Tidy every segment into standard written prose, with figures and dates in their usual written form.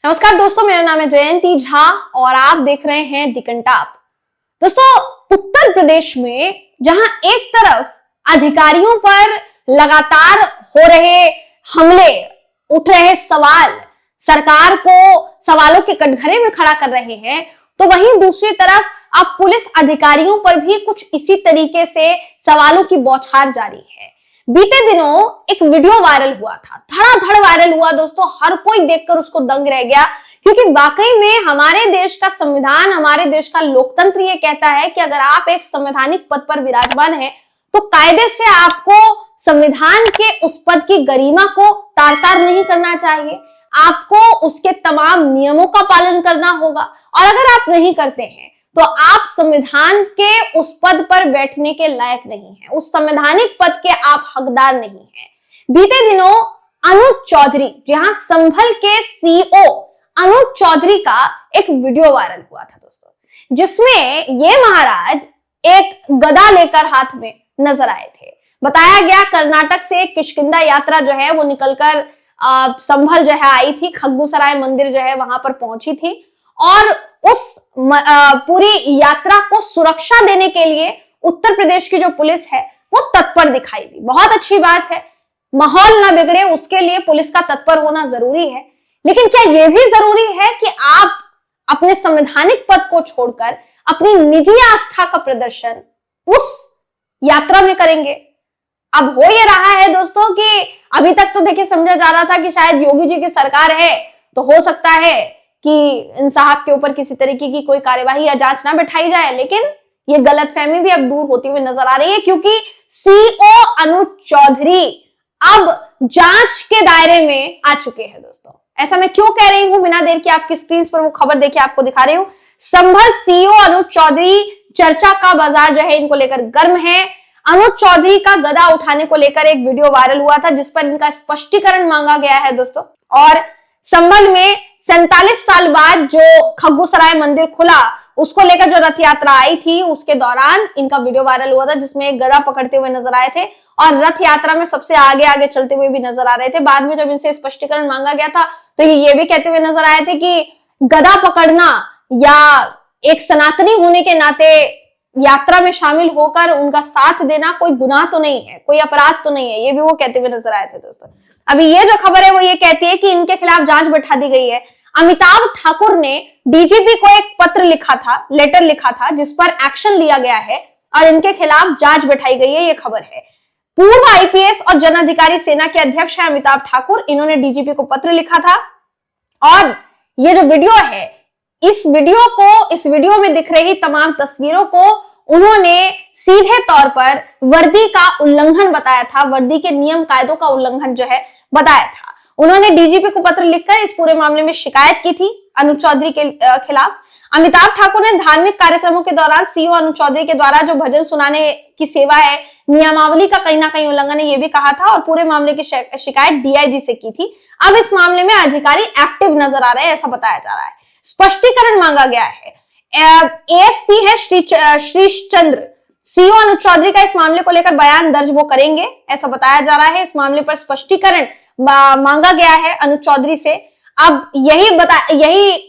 नमस्कार दोस्तों, मेरा नाम है जयंती झा और आप देख रहे हैं दी कंटाप। दोस्तों, उत्तर प्रदेश में जहां एक तरफ अधिकारियों पर लगातार हो रहे हमले, उठ रहे सवाल, सरकार को सवालों के कटघरे में खड़ा कर रहे हैं, तो वहीं दूसरी तरफ अब पुलिस अधिकारियों पर भी कुछ इसी तरीके से सवालों की बौछार जारी है। बीते दिनों एक वीडियो वायरल हुआ था, धड़ाधड़ वायरल हुआ दोस्तों। हर कोई देखकर उसको दंग रह गया, क्योंकि वाकई में हमारे देश का संविधान, हमारे देश का लोकतंत्र ये कहता है कि अगर आप एक संवैधानिक पद पर विराजमान हैं, तो कायदे से आपको संविधान के उस पद की गरिमा को तार-तार नहीं करना चाहिए। आपको उसके तमाम नियमों का पालन करना होगा, और अगर आप नहीं करते हैं तो आप संविधान के उस पद पर बैठने के लायक नहीं हैं, उस संवैधानिक पद के आप हकदार नहीं हैं। बीते दिनों अनुज चौधरी, जहां संभल के सीओ अनुज चौधरी का एक वीडियो वायरल हुआ था दोस्तों, जिसमें ये महाराज एक गदा लेकर हाथ में नजर आए थे। बताया गया कर्नाटक से एक किष्किंधा यात्रा जो है वो निकलकर संभल जो है आई थी, खग्गूसराय मंदिर जो है वहां पर पहुंची थी, और उस पूरी यात्रा को सुरक्षा देने के लिए उत्तर प्रदेश की जो पुलिस है वो तत्पर दिखाई दी। बहुत अच्छी बात है, माहौल ना बिगड़े उसके लिए पुलिस का तत्पर होना जरूरी है। लेकिन क्या यह भी जरूरी है कि आप अपने संवैधानिक पद को छोड़कर अपनी निजी आस्था का प्रदर्शन उस यात्रा में करेंगे? अब हो ये रहा है दोस्तों कि अभी तक तो देखिए समझा जा रहा था कि शायद योगी जी की सरकार है तो हो सकता है कि इन साहब के ऊपर किसी तरीके की कोई कार्यवाही या जांच ना बैठाई जाए, लेकिन ये गलतफहमी भी अब दूर होती हुई नजर आ रही है, क्योंकि सीओ अनुज चौधरी अब जांच के दायरे में आ चुके हैं दोस्तों। ऐसा मैं क्यों कह रही हूं, बिना देर के आपकी स्क्रीन पर वो खबर देखिए, आपको दिखा रही हूं। संभल सीओ अनुज चौधरी, चर्चा का बाजार जो है इनको लेकर गर्म है। अनुज चौधरी का गदा उठाने को लेकर एक वीडियो वायरल हुआ था, जिस पर इनका स्पष्टीकरण मांगा गया है दोस्तों। और संभल में 47 साल बाद जो खग्गूसराय मंदिर खुला, उसको लेकर जो रथ यात्रा आई थी, उसके दौरान इनका वीडियो वायरल हुआ था, जिसमें एक गदा पकड़ते हुए नजर आए थे और रथ यात्रा में सबसे आगे आगे चलते हुए भी नजर आ रहे थे। बाद में जब इनसे स्पष्टीकरण मांगा गया था तो ये भी कहते हुए नजर आए थे कि गदा पकड़ना या एक सनातनी होने के नाते यात्रा में शामिल होकर उनका साथ देना कोई गुनाह तो नहीं है, कोई अपराध तो नहीं है, ये भी वो कहते हुए नजर आए थे दोस्तों। अभी ये जो खबर है वो ये कहती है कि इनके खिलाफ जांच बैठा दी गई है। अमिताभ ठाकुर ने डीजीपी को एक पत्र लिखा था, लेटर लिखा था, जिस पर एक्शन लिया गया है और इनके खिलाफ जांच बैठाई गई है, ये खबर है। पूर्व आईपीएस और जन अधिकारी सेना के अध्यक्ष है अमिताभ ठाकुर, इन्होंने डीजीपी को पत्र लिखा था। और ये जो वीडियो है, इस वीडियो में दिख रही तमाम तस्वीरों को उन्होंने सीधे तौर पर वर्दी का उल्लंघन बताया था, वर्दी के नियम कायदों का उल्लंघन जो है बताया था। उन्होंने डीजीपी को पत्र लिखकर इस पूरे मामले में शिकायत की थी अनुज चौधरी के खिलाफ। अमिताभ ठाकुर ने धार्मिक कार्यक्रमों के दौरान सीओ अनुज चौधरी के द्वारा जो भजन सुनाने की सेवा है, नियमावली का कहीं ना कहीं उल्लंघन है, ये भी कहा था, और पूरे मामले की शिकायत डीआईजी से की थी। अब इस मामले में अधिकारी एक्टिव नजर आ रहे हैं, ऐसा बताया जा रहा है। स्पष्टीकरण मांगा गया है। एएसपी है श्रीचंद्र, सीओ अनुज चौधरी का इस मामले को लेकर बयान दर्ज वो करेंगे, ऐसा बताया जा रहा है। इस मामले पर स्पष्टीकरण मांगा गया है अनुज चौधरी से। अब यही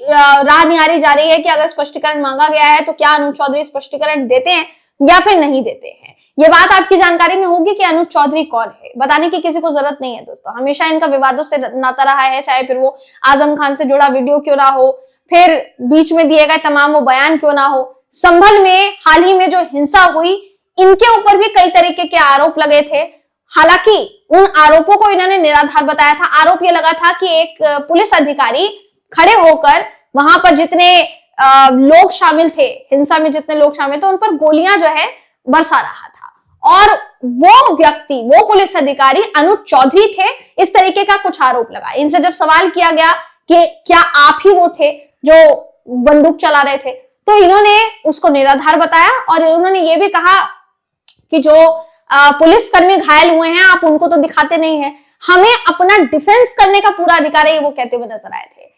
राह निहारी जा रही है कि अगर स्पष्टीकरण मांगा गया है तो क्या अनुज चौधरी स्पष्टीकरण देते हैं या फिर नहीं देते हैं। ये बात आपकी जानकारी में होगी कि अनुज चौधरी कौन है, बताने की किसी को जरूरत नहीं है दोस्तों। हमेशा इनका विवादों से नाता रहा है, चाहे फिर वो आजम खान से जुड़ा वीडियो क्यों ना हो, फिर बीच में दिए गए तमाम वो बयान क्यों ना हो। संभल में हाल ही में जो हिंसा हुई, इनके ऊपर भी कई तरीके के आरोप लगे थे। हालांकि उन आरोपों को इन्होंने निराधार बताया था। आरोप ये लगा था कि एक पुलिस अधिकारी खड़े होकर वहां पर जितने लोग शामिल थे, हिंसा में जितने लोग शामिल थे, उन पर गोलियां जो है बरसा रहा था, और वो व्यक्ति, वो पुलिस अधिकारी अनुज चौधरी थे। इस तरीके का कुछ आरोप लगा। इनसे जब सवाल किया गया कि क्या आप ही वो थे जो बंदूक चला रहे थे, तो इन्होंने उसको निराधार बताया, और इन्होंने ये भी कहा कि जो पुलिसकर्मी घायल हुए हैं आप उनको तो दिखाते नहीं हैं, हमें अपना डिफेंस करने का पूरा अधिकार है, वो कहते हुए नजर आए थे।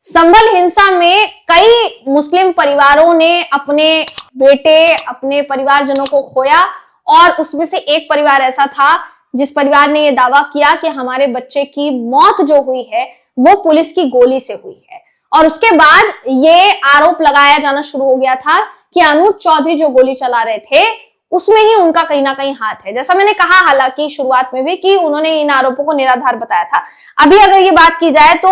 संभल हिंसा में कई मुस्लिम परिवारों ने अपने बेटे, अपने परिवारजनों को खोया, और उसमें से एक परिवार ऐसा था जिस परिवार ने यह दावा किया कि हमारे बच्चे की मौत जो हुई है वो पुलिस की गोली से हुई है। और उसके बाद ये आरोप लगाया जाना शुरू हो गया था कि अनुज चौधरी जो गोली चला रहे थे उसमें ही उनका कहीं ना कहीं हाथ है। जैसा मैंने कहा हालांकि शुरुआत में भी कि उन्होंने इन आरोपों को निराधार बताया था। अभी अगर ये बात की जाए तो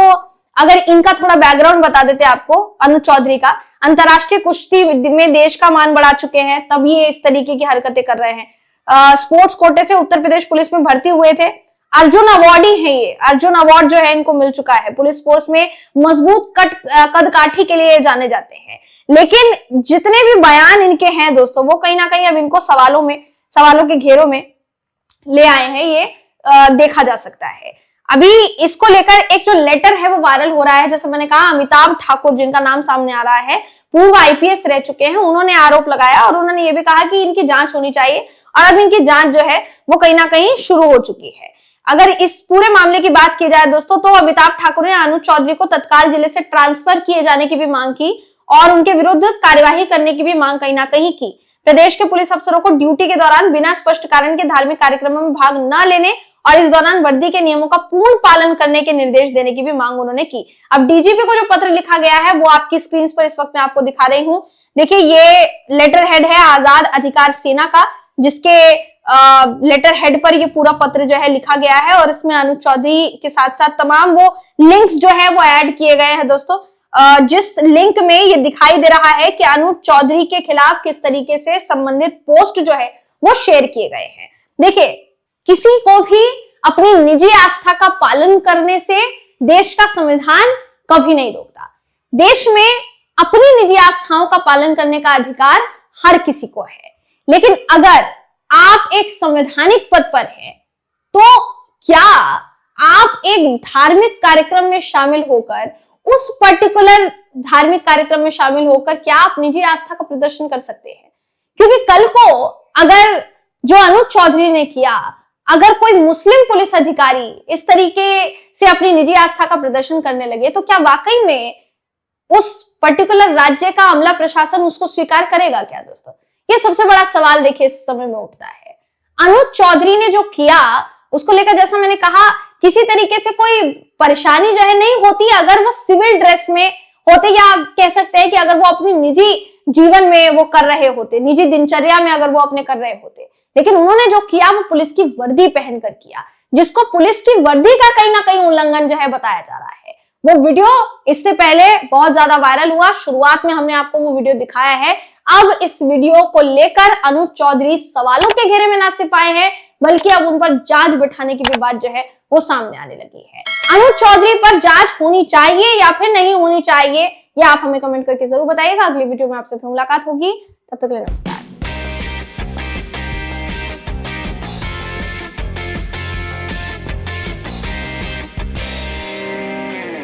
अगर इनका थोड़ा बैकग्राउंड बता देते आपको, अनुज चौधरी का, अंतरराष्ट्रीय कुश्ती में देश का मान बढ़ा चुके हैं, तब ये इस तरीके की हरकतें कर रहे हैं। स्पोर्ट्स कोटे से उत्तर प्रदेश पुलिस में भर्ती हुए थे, अर्जुन अवार्डी है ये, अर्जुन अवार्ड जो है इनको मिल चुका है। पुलिस फोर्स में मजबूत कदकाठी के लिए जाने जाते हैं। लेकिन जितने भी बयान इनके हैं दोस्तों, वो कहीं ना कहीं अब इनको सवालों के घेरों में ले आए हैं, ये देखा जा सकता है। अभी इसको लेकर एक जो लेटर है वो वायरल हो रहा है। जैसे मैंने कहा, अमिताभ ठाकुर जिनका नाम सामने आ रहा है, पूर्व आईपीएस रह चुके हैं, उन्होंने आरोप लगाया और उन्होंने ये भी कहा कि इनकी जांच होनी चाहिए और अब इनकी जांच जो है वो कहीं ना कहीं शुरू हो चुकी है। अगर इस पूरे मामले की बात की जाए दोस्तों, तो अमिताभ ठाकुर ने अनुज चौधरी को तत्काल जिले से ट्रांसफर किए जाने की भी मांग की और उनके विरुद्ध कार्यवाही करने की भी मांग कहीं ना कहीं की। प्रदेश के पुलिस अफसरों को ड्यूटी के दौरान बिना स्पष्ट कारण के धार्मिक कार्यक्रमों में भाग न लेने और इस दौरान वर्दी के नियमों का पूर्ण पालन करने के निर्देश देने की भी मांग उन्होंने की। अब डीजीपी को जो पत्र लिखा गया है वो आपकी स्क्रीन पर इस वक्त मैं आपको दिखा रही हूँ। देखिए, ये लेटर हेड है आजाद अधिकार सेना का, जिसके लेटर हेड पर ये पूरा पत्र जो है लिखा गया है और इसमें अनुज चौधरी के साथ साथ तमाम वो लिंक्स जो है वो ऐड किए गए हैं दोस्तों। जिस लिंक में ये दिखाई दे रहा है कि अनुज चौधरी के खिलाफ किस तरीके से संबंधित पोस्ट जो है वो शेयर किए गए हैं। देखिए, किसी को भी अपनी निजी आस्था का पालन करने से देश का संविधान कभी नहीं रोकता। देश में अपनी निजी आस्थाओं का पालन करने का अधिकार हर किसी को है, लेकिन अगर आप एक संवैधानिक पद पर हैं, तो क्या आप एक धार्मिक कार्यक्रम में शामिल होकर, उस पर्टिकुलर धार्मिक कार्यक्रम में शामिल होकर क्या आप निजी आस्था का प्रदर्शन कर सकते हैं? क्योंकि कल को अगर जो अनुज चौधरी ने किया, अगर कोई मुस्लिम पुलिस अधिकारी इस तरीके से अपनी निजी आस्था का प्रदर्शन करने लगे, तो क्या वाकई में उस पर्टिकुलर राज्य का अमला प्रशासन उसको स्वीकार करेगा क्या दोस्तों? ये सबसे बड़ा सवाल देखिए इस समय में उठता है। अनुज चौधरी ने जो किया उसको लेकर, जैसा मैंने कहा, किसी तरीके से कोई परेशानी जो है नहीं होती अगर वो सिविल ड्रेस में होते, या कह सकते हैं कि अगर वो अपनी निजी जीवन में वो कर रहे होते, निजी दिनचर्या में अगर वो अपने कर रहे होते। लेकिन उन्होंने जो किया वो पुलिस की वर्दी पहनकर किया, जिसको पुलिस की वर्दी का कहीं ना कहीं उल्लंघन जो है बताया जा रहा है। वो वीडियो इससे पहले बहुत ज्यादा वायरल हुआ, शुरुआत में हमने आपको वो वीडियो दिखाया है। अब इस वीडियो को लेकर अनुज चौधरी सवालों के घेरे में ना सिर्फ आए हैं, बल्कि अब उन पर जांच बिठाने की भी बात जो है वो सामने आने लगी है। अनुज चौधरी पर जांच होनी चाहिए या फिर नहीं होनी चाहिए, ये आप हमें कमेंट करके जरूर बताइएगा। अगली वीडियो में आपसे फिर मुलाकात होगी, तब तक के लिए नमस्कार।